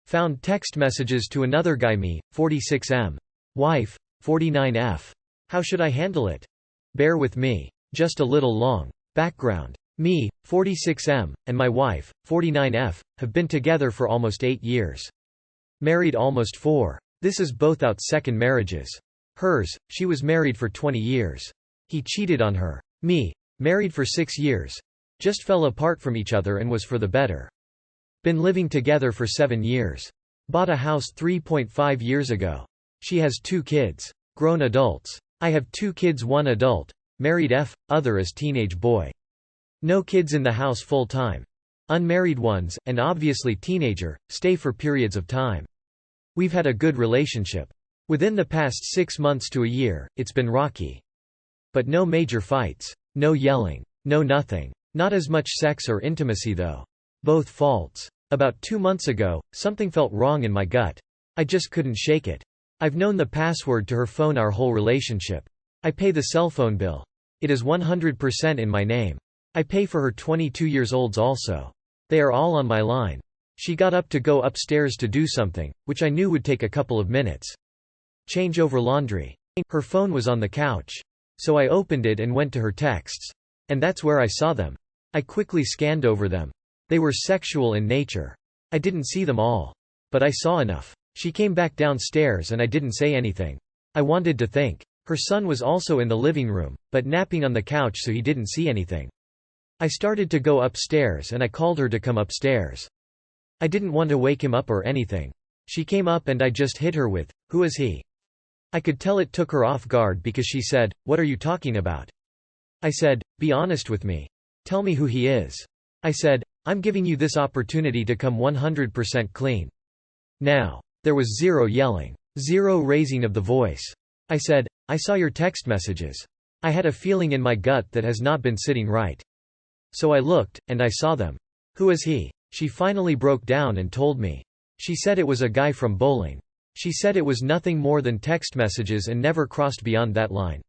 Found text messages to another guy. Me, 46M. Wife, 49F. How should I handle it? Bear with me. Just a little long. Background. Me, 46M, and my wife, 49F, have been together for almost 8 years. Married almost 4. This is both out second marriages. Hers, she was married for 20 years. He cheated on her. Me, married for 6 years. Just fell apart from each other and was for the better. Been living together for 7 years. Bought a house 3.5 years ago. She has 2 kids. Grown adults. I have 2 kids, 1 adult. Married F, other as teenage boy. No kids in the house full time. Unmarried ones, and obviously teenager, stay for periods of time. We've had a good relationship. Within the past 6 months to a year, it's been rocky. But no major fights. No yelling. No nothing. Not as much sex or intimacy though. Both faults. About 2 months ago, something felt wrong in my gut. I just couldn't shake it. I've known the password to her phone our whole relationship. I pay the cell phone bill. It is 100% in my name. I pay for her 22 years olds also. They are all on my line. She got up to go upstairs to do something, which I knew would take a couple of minutes. Change over laundry. Her phone was on the couch. So I opened it and went to her texts. And that's where I saw them. I quickly scanned over them. They were sexual in nature. I didn't see them all. But I saw enough. She came back downstairs and I didn't say anything. I wanted to think. Her son was also in the living room, but napping on the couch so he didn't see anything. I started to go upstairs and I called her to come upstairs. I didn't want to wake him up or anything. She came up and I just hit her with, "Who is he?" I could tell it took her off guard because she said, "What are you talking about?" I said, "Be honest with me. Tell me who he is." I said, "I'm giving you this opportunity to come 100% clean." Now. There was zero yelling. Zero raising of the voice. I said, "I saw your text messages. I had a feeling in my gut that has not been sitting right. So I looked, and I saw them. Who is he?" She finally broke down and told me. She said it was a guy from bowling. She said it was nothing more than text messages and never crossed beyond that line.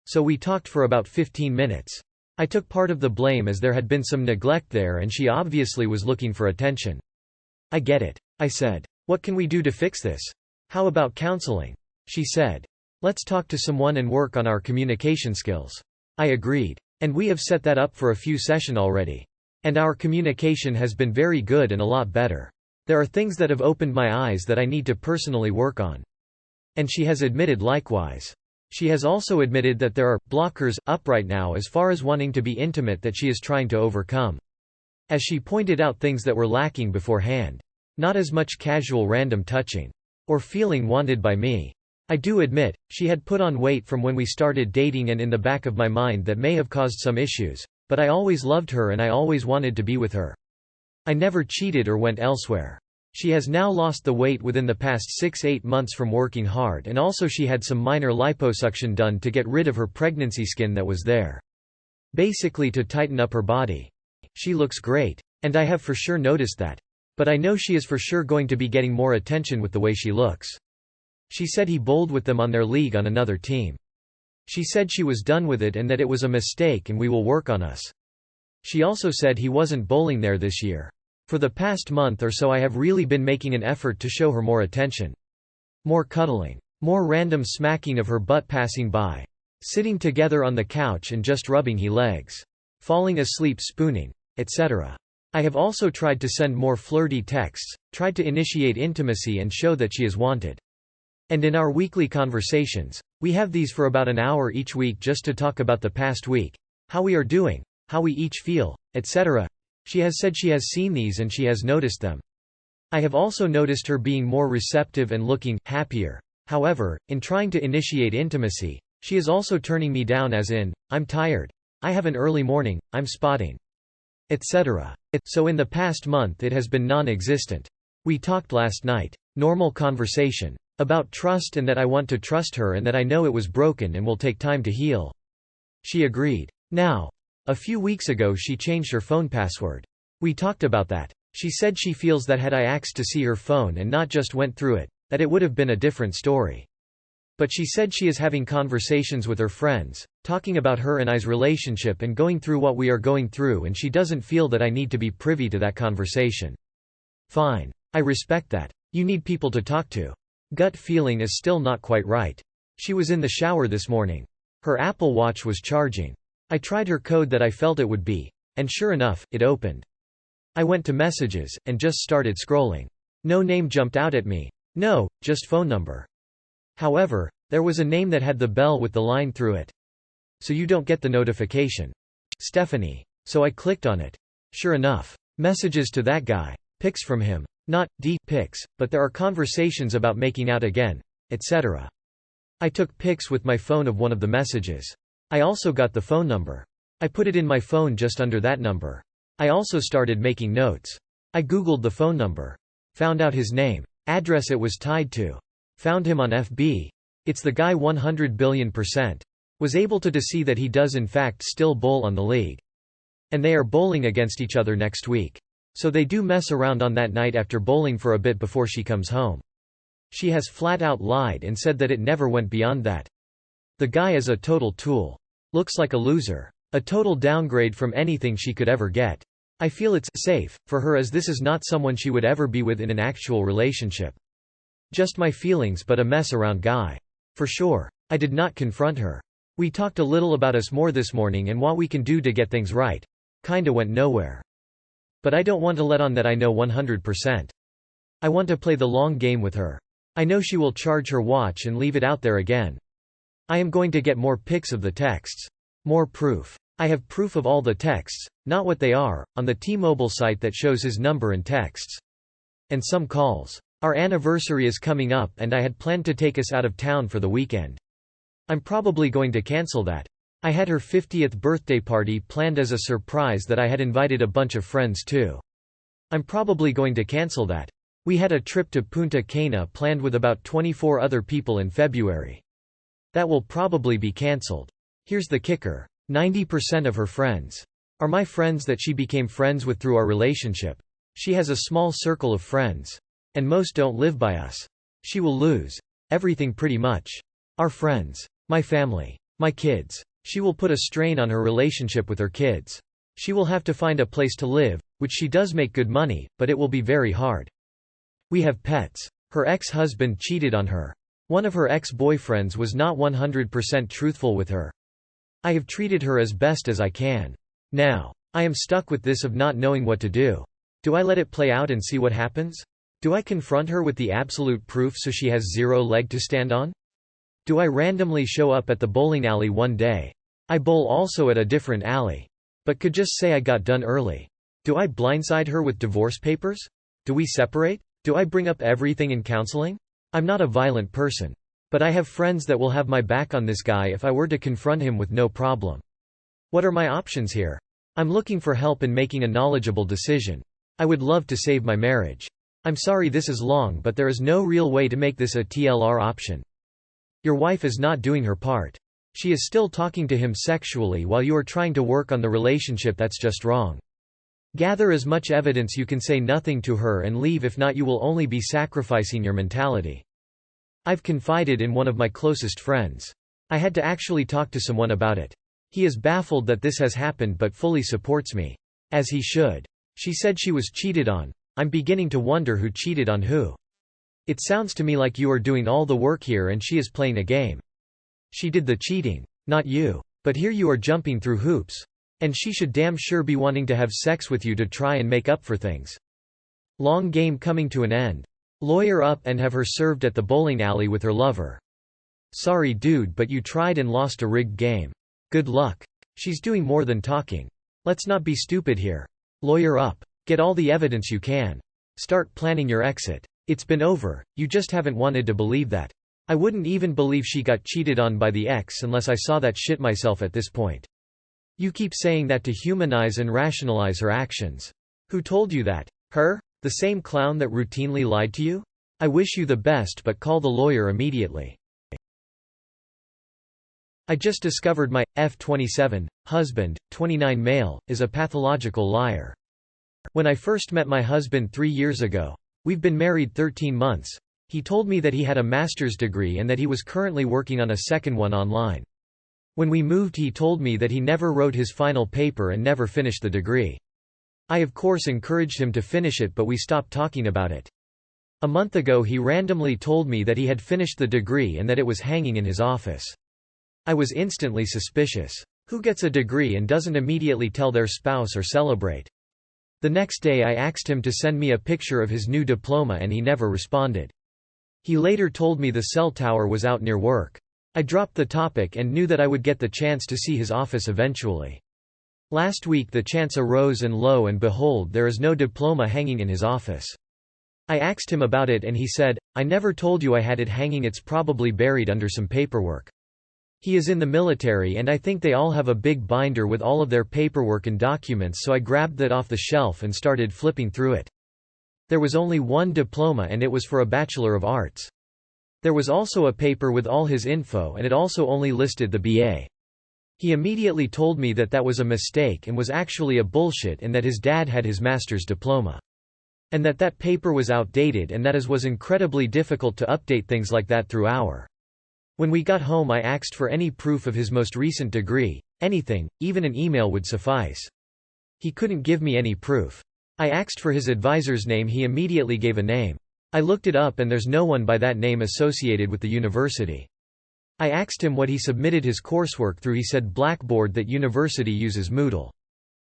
So we talked for about 15 minutes. I took part of the blame as there had been some neglect there and she obviously was looking for attention. "I get it," I said. "What can we do to fix this? How about counseling?" She said. "Let's talk to someone and work on our communication skills." I agreed. And we have set that up for a few sessions already. And our communication has been very good and a lot better. There are things that have opened my eyes that I need to personally work on. And she has admitted likewise. She has also admitted that there are blockers up right now as far as wanting to be intimate that she is trying to overcome. As she pointed out things that were lacking beforehand. Not as much casual random touching. Or feeling wanted by me. I do admit, she had put on weight from when we started dating and in the back of my mind that may have caused some issues, but I always loved her and I always wanted to be with her. I never cheated or went elsewhere. She has now lost the weight within the past 6-8 months from working hard and also she had some minor liposuction done to get rid of her pregnancy skin that was there. Basically to tighten up her body. She looks great. And I have for sure noticed that. But I know she is for sure going to be getting more attention with the way she looks. She said he bowled with them on their league on another team. She said she was done with it and that it was a mistake and we will work on us. She also said he wasn't bowling there this year. For the past month or so I have really been making an effort to show her more attention. More cuddling. More random smacking of her butt passing by. Sitting together on the couch and just rubbing he legs. Falling asleep spooning, etc. I have also tried to send more flirty texts, tried to initiate intimacy and show that she is wanted. And in our weekly conversations, we have these for about an hour each week just to talk about the past week, how we are doing, how we each feel, etc. She has said she has seen these and she has noticed them. I have also noticed her being more receptive and looking happier. However, in trying to initiate intimacy, she is also turning me down as in, "I'm tired. I have an early morning, I'm spotting," etc. So in the past month it has been non-existent. We talked last night. Normal conversation. About trust and that I want to trust her and that I know it was broken and will take time to heal. She agreed. Now. A few weeks ago she changed her phone password. We talked about that. She said she feels that had I asked to see her phone and not just went through it, that it would have been a different story. But she said she is having conversations with her friends, talking about her and I's relationship and going through what we are going through and she doesn't feel that I need to be privy to that conversation. Fine. I respect that. You need people to talk to. Gut feeling is still not quite right. She was in the shower this morning. Her Apple Watch was charging. I tried her code that I felt it would be. And sure enough, it opened. I went to messages, and just started scrolling. No name jumped out at me. No, just phone number. However, there was a name that had the bell with the line through it. So you don't get the notification. Stephanie. So I clicked on it. Sure enough. Messages to that guy. Pics from him. Not pics, but there are conversations about making out again, etc. I took pics with my phone of one of the messages. I also got the phone number. I put it in my phone just under that number. I also started making notes. I googled the phone number. Found out his name. Address it was tied to. Found him on FB. It's the guy 100 billion%. Was able to see that he does in fact still bowl on the league. And they are bowling against each other next week. So they do mess around on that night after bowling for a bit before she comes home. She has flat out lied and said that it never went beyond that. The guy is a total tool. Looks like a loser. A total downgrade from anything she could ever get. I feel it's safe for her as this is not someone she would ever be with in an actual relationship. Just my feelings, but a mess around guy. For sure. I did not confront her. We talked a little about us more this morning and what we can do to get things right. Kinda went nowhere. But I don't want to let on that I know 100%. I want to play the long game with her. I know she will charge her watch and leave it out there again. I am going to get more pics of the texts. More proof. I have proof of all the texts, not what they are, on the T-Mobile site that shows his number and texts. And some calls. Our anniversary is coming up and I had planned to take us out of town for the weekend. I'm probably going to cancel that. I had her 50th birthday party planned as a surprise that I had invited a bunch of friends to. I'm probably going to cancel that. We had a trip to Punta Cana planned with about 24 other people in February. That will probably be cancelled. Here's the kicker. 90% of her friends are my friends that she became friends with through our relationship. She has a small circle of friends. And most don't live by us. She will lose everything pretty much. Our friends. My family. My kids. She will put a strain on her relationship with her kids. She will have to find a place to live, which she does make good money, but it will be very hard. We have pets. Her ex-husband cheated on her. One of her ex-boyfriends was not 100% truthful with her. I have treated her as best as I can. Now, I am stuck with this of not knowing what to do. Do I let it play out and see what happens? Do I confront her with the absolute proof so she has zero leg to stand on? Do I randomly show up at the bowling alley one day? I bowl also at a different alley. But could just say I got done early. Do I blindside her with divorce papers? Do we separate? Do I bring up everything in counseling? I'm not a violent person. But I have friends that will have my back on this guy if I were to confront him with no problem. What are my options here? I'm looking for help in making a knowledgeable decision. I would love to save my marriage. I'm sorry this is long, but there is no real way to make this a TLR option. Your wife is not doing her part. She is still talking to him sexually while you are trying to work on the relationship. That's just wrong. Gather as much evidence you can, say nothing to her and leave, if not you will only be sacrificing your mentality. I've confided in one of my closest friends. I had to actually talk to someone about it. He is baffled that this has happened but fully supports me. As he should. She said she was cheated on. I'm beginning to wonder who cheated on who. It sounds to me like you are doing all the work here and she is playing a game. She did the cheating, not you. But here you are jumping through hoops. And she should damn sure be wanting to have sex with you to try and make up for things. Long game coming to an end. Lawyer up and have her served at the bowling alley with her lover. Sorry dude, but you tried and lost a rigged game. Good luck. She's doing more than talking. Let's not be stupid here. Lawyer up. Get all the evidence you can. Start planning your exit. It's been over, you just haven't wanted to believe that. I wouldn't even believe she got cheated on by the ex unless I saw that shit myself at this point. You keep saying that to humanize and rationalize her actions. Who told you that? Her? The same clown that routinely lied to you? I wish you the best, but call the lawyer immediately. I just discovered my F27 husband, 29 male, is a pathological liar. When I first met my husband 3 years ago, we've been married 13 months, he told me that he had a master's degree and that he was currently working on a second one online. When we moved, he told me that he never wrote his final paper and never finished the degree. I of course encouraged him to finish it, but we stopped talking about it. A month ago he randomly told me that he had finished the degree and that it was hanging in his office. I was instantly suspicious. Who gets a degree and doesn't immediately tell their spouse or celebrate? The next day I asked him to send me a picture of his new diploma and he never responded. He later told me the cell tower was out near work. I dropped the topic and knew that I would get the chance to see his office eventually. Last week the chance arose and lo and behold there is no diploma hanging in his office. I asked him about it and he said, "I never told you I had it hanging, it's probably buried under some paperwork." He is in the military and I think they all have a big binder with all of their paperwork and documents, so I grabbed that off the shelf and started flipping through it. There was only one diploma and it was for a Bachelor of Arts. There was also a paper with all his info and it also only listed the BA. He immediately told me that that was a mistake and was actually a bullshit and that his dad had his master's diploma. And that that paper was outdated and that it was incredibly difficult to update things like that through our. When we got home I asked for any proof of his most recent degree, anything, even an email would suffice. He couldn't give me any proof. I asked for his advisor's name, he immediately gave a name. I looked it up and there's no one by that name associated with the university. I asked him what he submitted his coursework through, he said Blackboard, that university uses Moodle.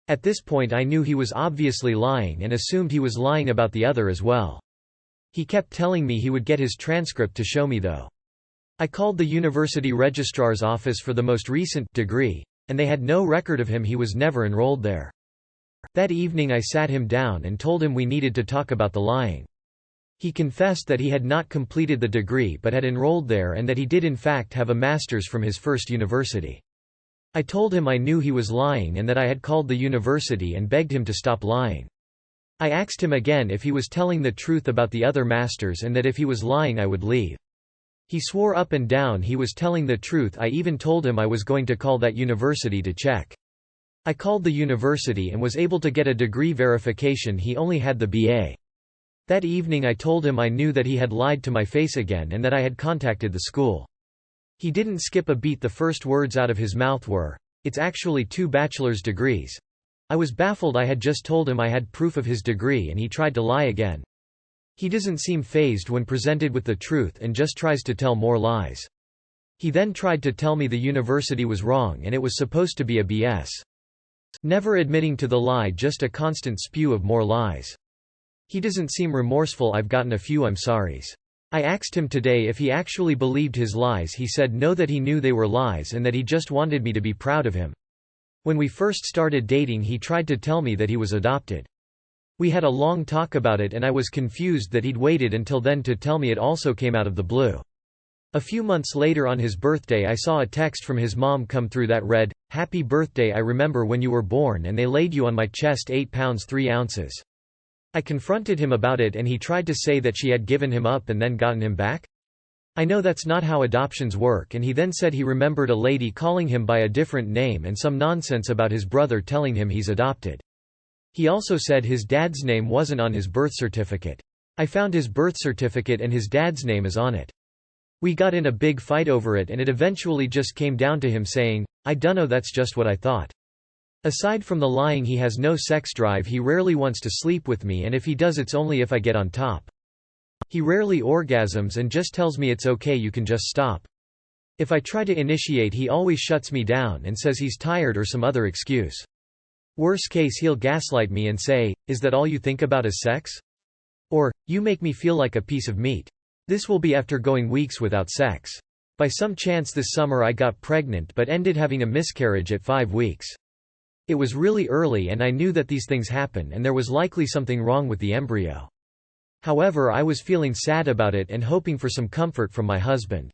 At this point I knew he was obviously lying and assumed he was lying about the other as well. He kept telling me he would get his transcript to show me though. I called the university registrar's office for the most recent degree, and they had no record of him, he was never enrolled there. That evening I sat him down and told him we needed to talk about the lying. He confessed that he had not completed the degree but had enrolled there and that he did in fact have a master's from his first university. I told him I knew he was lying and that I had called the university and begged him to stop lying. I asked him again if he was telling the truth about the other masters and that if he was lying I would leave. He swore up and down he was telling the truth. I even told him I was going to call that university to check. I called the university and was able to get a degree verification, he only had the BA. That evening I told him I knew that he had lied to my face again and that I had contacted the school. He didn't skip a beat, the first words out of his mouth were, "It's actually 2 bachelor's degrees." I was baffled. I had just told him I had proof of his degree and he tried to lie again. He doesn't seem fazed when presented with the truth and just tries to tell more lies. He then tried to tell me the university was wrong and it was supposed to be a BS. Never admitting to the lie, just a constant spew of more lies. He doesn't seem remorseful. I've gotten a few I'm sorries. I asked him today if he actually believed his lies. He said no, that he knew they were lies and that he just wanted me to be proud of him. When we first started dating he tried to tell me that he was adopted. We had a long talk about it and I was confused that he'd waited until then to tell me. It also came out of the blue. A few months later on his birthday I saw a text from his mom come through that read, "Happy birthday, I remember when you were born and they laid you on my chest 8 pounds 3 ounces." I confronted him about it and he tried to say that she had given him up and then gotten him back. I know that's not how adoptions work, and he then said he remembered a lady calling him by a different name and some nonsense about his brother telling him he's adopted. He also said his dad's name wasn't on his birth certificate. I found his birth certificate and his dad's name is on it. We got in a big fight over it and it eventually just came down to him saying, "I dunno, that's just what I thought." Aside from the lying, he has no sex drive. He rarely wants to sleep with me, and if he does it's only if I get on top. He rarely orgasms and just tells me it's okay, you can just stop. If I try to initiate he always shuts me down and says he's tired or some other excuse. Worst case he'll gaslight me and say, "Is that all you think about is sex?" Or, "You make me feel like a piece of meat." This will be after going weeks without sex. By some chance this summer I got pregnant but ended having a miscarriage at 5 weeks. It was really early and I knew that these things happen and there was likely something wrong with the embryo. However, I was feeling sad about it and hoping for some comfort from my husband.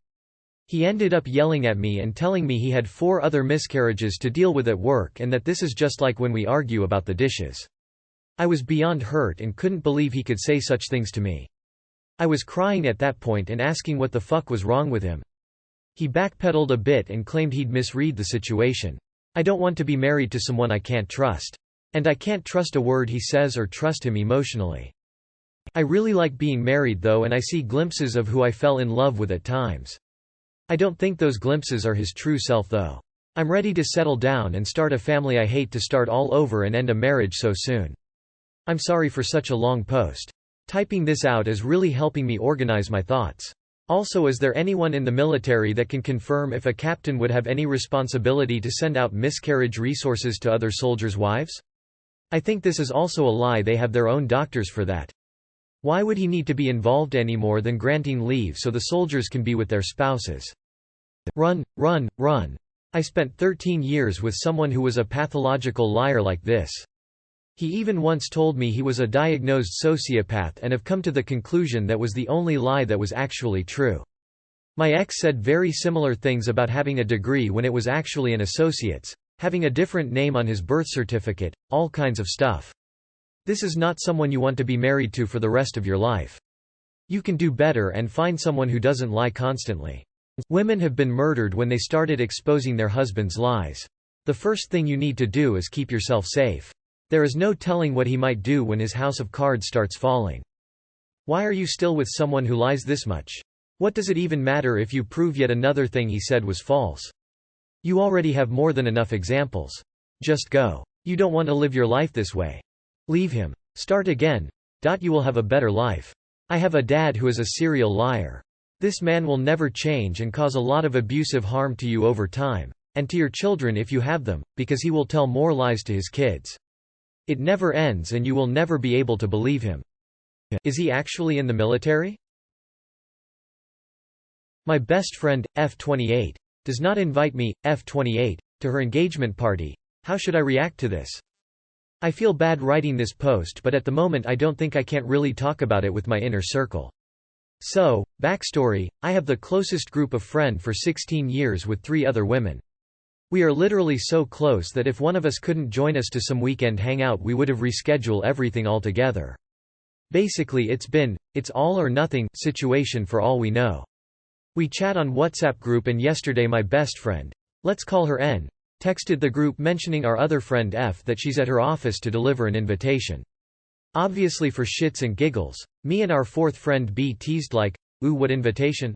He ended up yelling at me and telling me he had 4 other miscarriages to deal with at work and that this is just like when we argue about the dishes. I was beyond hurt and couldn't believe he could say such things to me. I was crying at that point and asking what the fuck was wrong with him. He backpedaled a bit and claimed he'd misread the situation. I don't want to be married to someone I can't trust. And I can't trust a word he says or trust him emotionally. I really like being married though, and I see glimpses of who I fell in love with at times. I don't think those glimpses are his true self though. I'm ready to settle down and start a family. I hate to start all over and end a marriage so soon. I'm sorry for such a long post. Typing this out is really helping me organize my thoughts. Also, is there anyone in the military that can confirm if a captain would have any responsibility to send out miscarriage resources to other soldiers' wives? I think this is also a lie. They have their own doctors for that. Why would he need to be involved any more than granting leave so the soldiers can be with their spouses? Run, run, run. I spent 13 years with someone who was a pathological liar like this. He even once told me he was a diagnosed sociopath and have come to the conclusion that was the only lie that was actually true. My ex said very similar things about having a degree when it was actually an associate's, having a different name on his birth certificate, all kinds of stuff. This is not someone you want to be married to for the rest of your life. You can do better and find someone who doesn't lie constantly. Women have been murdered when they started exposing their husbands' lies. The first thing you need to do is keep yourself safe. There is no telling what he might do when his house of cards starts falling. Why are you still with someone who lies this much? What does it even matter if you prove yet another thing he said was false? You already have more than enough examples. Just go. You don't want to live your life this way. Leave him. Start again. You will have a better life. I have a dad who is a serial liar. This man will never change and cause a lot of abusive harm to you over time, and to your children if you have them, because he will tell more lies to his kids. It never ends and you will never be able to believe him. Is he actually in the military? My best friend, F28, does not invite me, F28, to her engagement party. How should I react to this? I feel bad writing this post, but at the moment I don't think I can't really talk about it with my inner circle. So, backstory, I have the closest group of friend for 16 years with 3 other women. We are literally so close that if one of us couldn't join us to some weekend hangout we would have rescheduled everything altogether. Basically it's all or nothing situation for all we know. We chat on WhatsApp group and yesterday my best friend, let's call her N, texted the group mentioning our other friend F that she's at her office to deliver an invitation. Obviously for shits and giggles, me and our 4th friend B teased like, ooh, what invitation?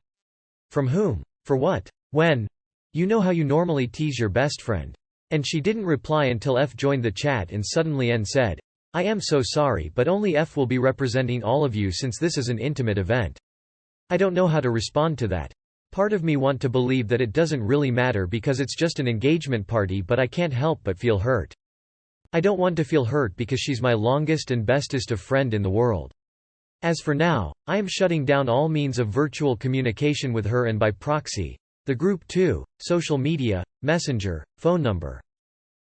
From whom? For what? When? You know how you normally tease your best friend. And she didn't reply until F joined the chat and suddenly N said, I am so sorry but only F will be representing all of you since this is an intimate event. I don't know how to respond to that. Part of me want to believe that it doesn't really matter because it's just an engagement party, but I can't help but feel hurt. I don't want to feel hurt because she's my longest and bestest of friend in the world. As for now, I am shutting down all means of virtual communication with her and by proxy. The group too, social media, messenger, phone number.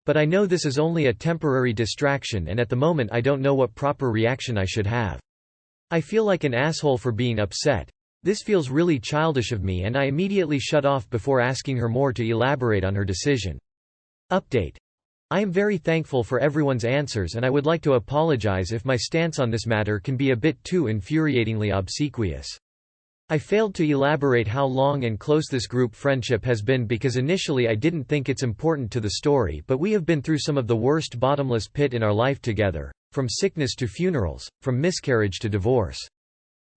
But I know this is only a temporary distraction and at the moment I don't know what proper reaction I should have. I feel like an asshole for being upset. This feels really childish of me and I immediately shut off before asking her more to elaborate on her decision. Update. I am very thankful for everyone's answers and I would like to apologize if my stance on this matter can be a bit too infuriatingly obsequious. I failed to elaborate how long and close this group friendship has been because initially I didn't think it's important to the story, but we have been through some of the worst bottomless pit in our life together, from sickness to funerals, from miscarriage to divorce.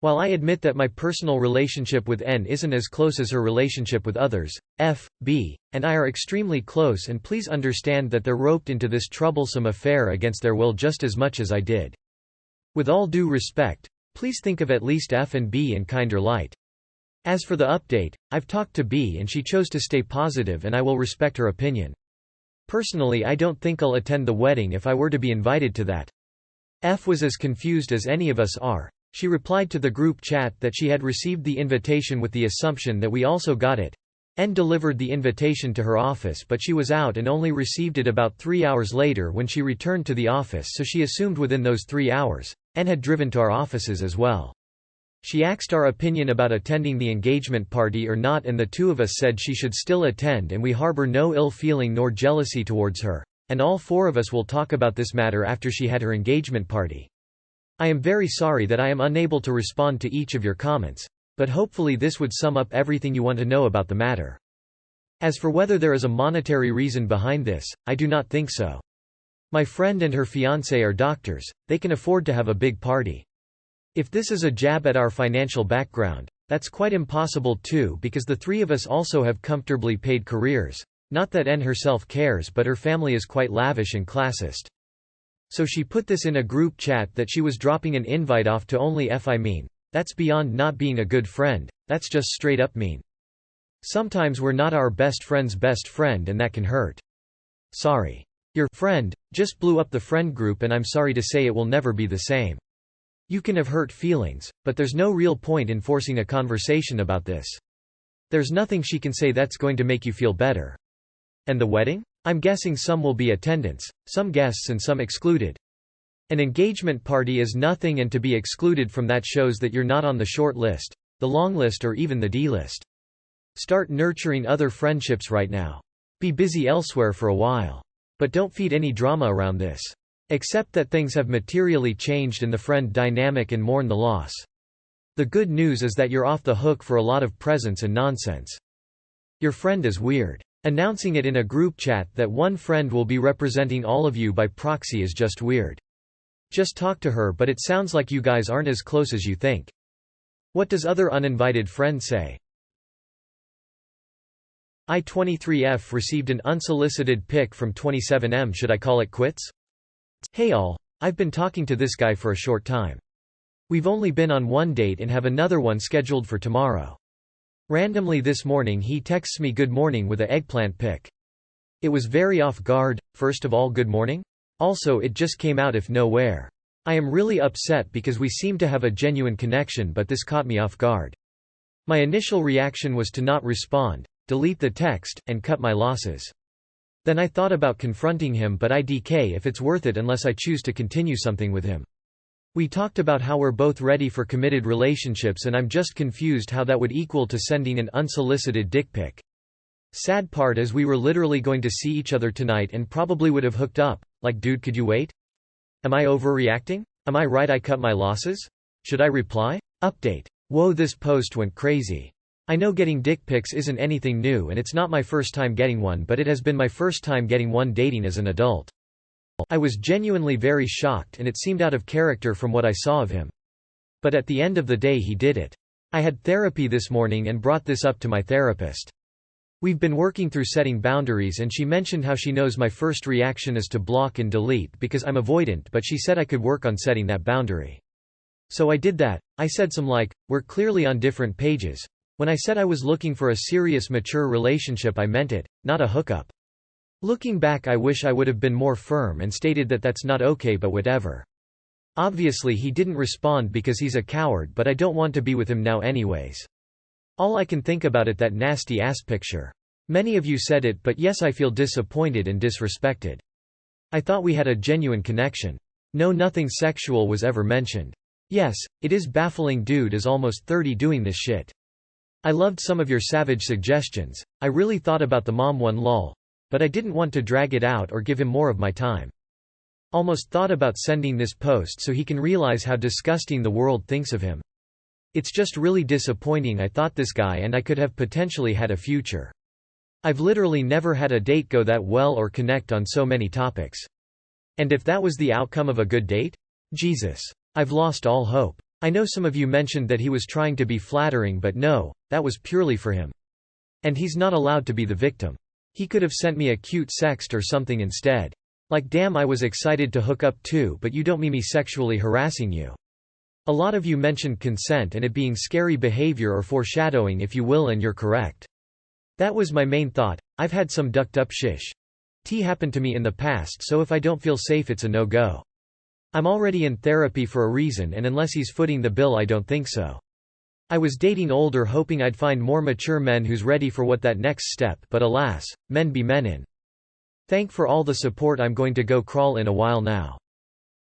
While I admit that my personal relationship with N isn't as close as her relationship with others, F, B, and I are extremely close and please understand that they're roped into this troublesome affair against their will just as much as I did. With all due respect, please think of at least F and B in kinder light. As for the update, I've talked to B and she chose to stay positive and I will respect her opinion. Personally, I don't think I'll attend the wedding if I were to be invited to that. F was as confused as any of us are. She replied to the group chat that she had received the invitation with the assumption that we also got it. N delivered the invitation to her office but she was out and only received it about 3 hours later when she returned to the office, so she assumed within those 3 hours, N had driven to our offices as well. She asked our opinion about attending the engagement party or not and the 2 of us said she should still attend and we harbor no ill feeling nor jealousy towards her, and all 4 of us will talk about this matter after she had her engagement party. I am very sorry that I am unable to respond to each of your comments, but hopefully this would sum up everything you want to know about the matter. As for whether there is a monetary reason behind this, I do not think so. My friend and her fiancé are doctors, they can afford to have a big party. If this is a jab at our financial background, that's quite impossible too because the 3 of us also have comfortably paid careers. Not that N herself cares, but her family is quite lavish and classist. So she put this in a group chat that she was dropping an invite off to only F. I mean, that's beyond not being a good friend, that's just straight up mean. Sometimes we're not our best friend's best friend and that can hurt. Sorry. Your friend just blew up the friend group and I'm sorry to say it will never be the same. You can have hurt feelings, but there's no real point in forcing a conversation about this. There's nothing she can say that's going to make you feel better. And the wedding? I'm guessing some will be attendants, some guests and some excluded. An engagement party is nothing and to be excluded from that shows that you're not on the short list, the long list or even the D list. Start nurturing other friendships right now. Be busy elsewhere for a while. But don't feed any drama around this. Accept that things have materially changed in the friend dynamic and mourn the loss. The good news is that you're off the hook for a lot of presents and nonsense. Your friend is weird. Announcing it in a group chat that one friend will be representing all of you by proxy is just weird. Just talk to her, but it sounds like you guys aren't as close as you think. What does other uninvited friend say? I-23F received an unsolicited pic from 27M. Should I call it quits? Hey all, I've been talking to this guy for a short time. We've only been on one date and have another one scheduled for tomorrow. Randomly this morning he texts me good morning with a eggplant pic. It was very off guard. First of all, good morning? Also, it just came out of nowhere. I am really upset because we seem to have a genuine connection, but this caught me off guard. My initial reaction was to not respond, delete the text, and cut my losses. Then I thought about confronting him, but IDK if it's worth it unless I choose to continue something with him. We talked about how we're both ready for committed relationships and I'm just confused how that would equal to sending an unsolicited dick pic. Sad part is we were literally going to see each other tonight and probably would have hooked up. Like, dude, could you wait? Am I overreacting? Am I right I cut my losses? Should I reply? Update. Whoa, this post went crazy. I know getting dick pics isn't anything new and it's not my first time getting one, but it has been my first time getting one dating as an adult. I was genuinely very shocked and it seemed out of character from what I saw of him. But at the end of the day he did it. I had therapy this morning and brought this up to my therapist. We've been working through setting boundaries and she mentioned how she knows my first reaction is to block and delete because I'm avoidant, but she said I could work on setting that boundary. So I did that. I said some like, we're clearly on different pages. When I said I was looking for a serious mature relationship I meant it, not a hookup. Looking back I wish I would have been more firm and stated that that's not okay, but whatever. Obviously he didn't respond because he's a coward, but I don't want to be with him now anyways. All I can think about it, that nasty ass picture. Many of you said it, but yes, I feel disappointed and disrespected. I thought we had a genuine connection. No, nothing sexual was ever mentioned. Yes, it is baffling dude is almost 30 doing this shit. I loved some of your savage suggestions. I really thought about the mom one lol. But I didn't want to drag it out or give him more of my time. Almost thought about sending this post so he can realize how disgusting the world thinks of him. It's just really disappointing. I thought this guy and I could have potentially had a future. I've literally never had a date go that well or connect on so many topics. And if that was the outcome of a good date? Jesus. I've lost all hope. I know some of you mentioned that he was trying to be flattering, but no, that was purely for him. And he's not allowed to be the victim. He could have sent me a cute sext or something instead. Like, damn, I was excited to hook up too, but you don't mean me sexually harassing you. A lot of you mentioned consent and it being scary behavior or foreshadowing, if you will, and you're correct. That was my main thought. I've had some ducked up shish tea happen to me in the past, so if I don't feel safe it's a no-go. I'm already in therapy for a reason, and unless he's footing the bill I don't think so. I was dating older hoping I'd find more mature men who's ready for what that next step, but alas, men be men. Thank for all the support. I'm going to go crawl in a while now.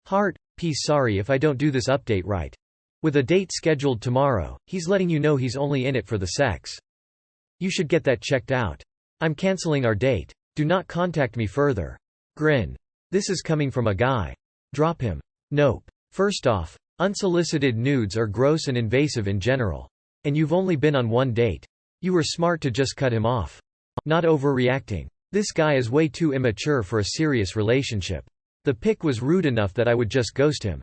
Heart, peace. Sorry if I don't do this update right. With a date scheduled tomorrow, he's letting you know he's only in it for the sex. You should get that checked out. I'm canceling our date. Do not contact me further. Grin. This is coming from a guy. Drop him. Nope. First off, unsolicited nudes are gross and invasive in general. And you've only been on one date. You were smart to just cut him off. Not overreacting. This guy is way too immature for a serious relationship. The pic was rude enough that I would just ghost him.